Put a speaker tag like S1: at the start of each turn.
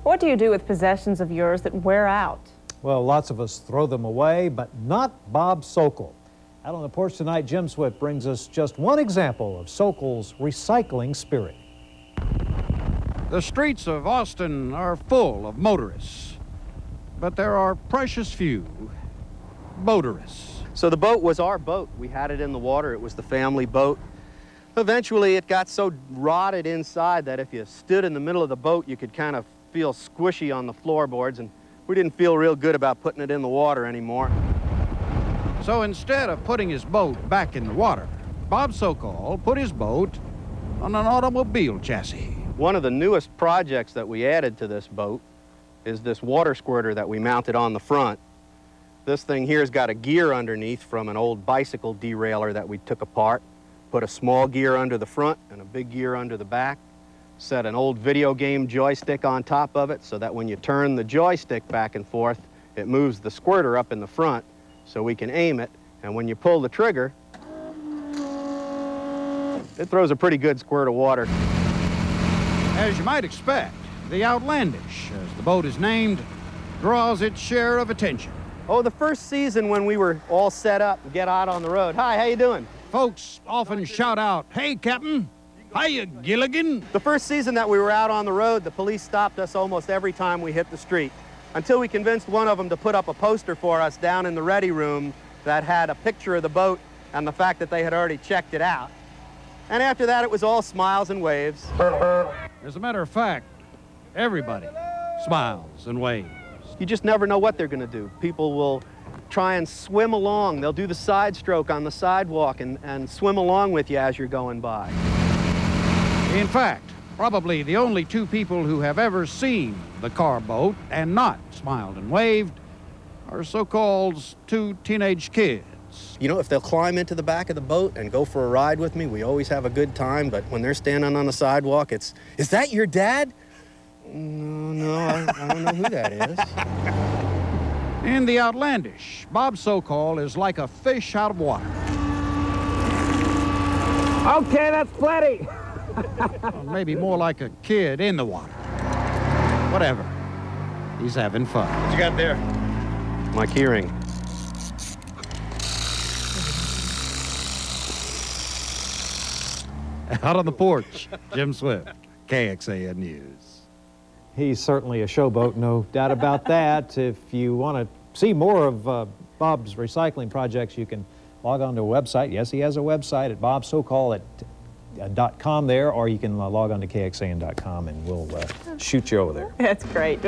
S1: What do you do with possessions of yours that wear out?
S2: Well, lots of us throw them away, but not Bob Sokol. Out on the porch tonight, Jim Swift brings us just one example of Sokol's recycling spirit.
S3: The streets of Austin are full of motorists, but there are precious few boaterists.
S4: So the boat was our boat. We had it in the water. It was the family boat. Eventually, it got so rotted inside that if you stood in the middle of the boat, you could kind of feel squishy on the floorboards, and we didn't feel real good about putting it in the water anymore.
S3: So instead of putting his boat back in the water, Bob Sokol put his boat on an automobile chassis.
S4: One of the newest projects that we added to this boat is this water squirter that we mounted on the front. This thing here's got a gear underneath from an old bicycle derailleur that we took apart. Put a small gear under the front and a big gear under the back. Set an old video game joystick on top of it so that when you turn the joystick back and forth, it moves the squirter up in the front so we can aim it. And when you pull the trigger, it throws a pretty good squirt of water.
S3: As you might expect, the Outlandish, as the boat is named, draws its share of attention.
S4: Oh, the first season when we were all set up and get out on the road. Hi, how you doing?
S3: Folks often shout out, "Hey, Captain, hiya, Gilligan."
S4: The first season that we were out on the road, the police stopped us almost every time we hit the street, until we convinced one of them to put up a poster for us down in the ready room that had a picture of the boat and the fact that they had already checked it out. And after that, it was all smiles and waves.
S3: As a matter of fact, everybody smiles and waves.
S4: You just never know what they're going to do. People will try and swim along. They'll do the side stroke on the sidewalk and swim along with you as you're going by.
S3: In fact, probably the only two people who have ever seen the car boat and not smiled and waved are Sokol's two teenage kids.
S4: You know, if they'll climb into the back of the boat and go for a ride with me, we always have a good time. But when they're standing on the sidewalk, it's, "Is that your dad?" No, I don't know who that is.
S3: In the Outlandish, Bob Sokol is like a fish out of water.
S2: Okay, that's plenty.
S3: Or maybe more like a kid in the water. Whatever. He's having fun.
S4: What you got there? My keyring.
S3: Out on the porch, Jim Swift, KXAN News.
S2: He's certainly a showboat, no doubt about that. If you want to see more of Bob's recycling projects, you can log on to a website. Yes, he has a website at bobsokol.com there, or you can log on to KXAN.com and we'll shoot you over there.
S1: That's great.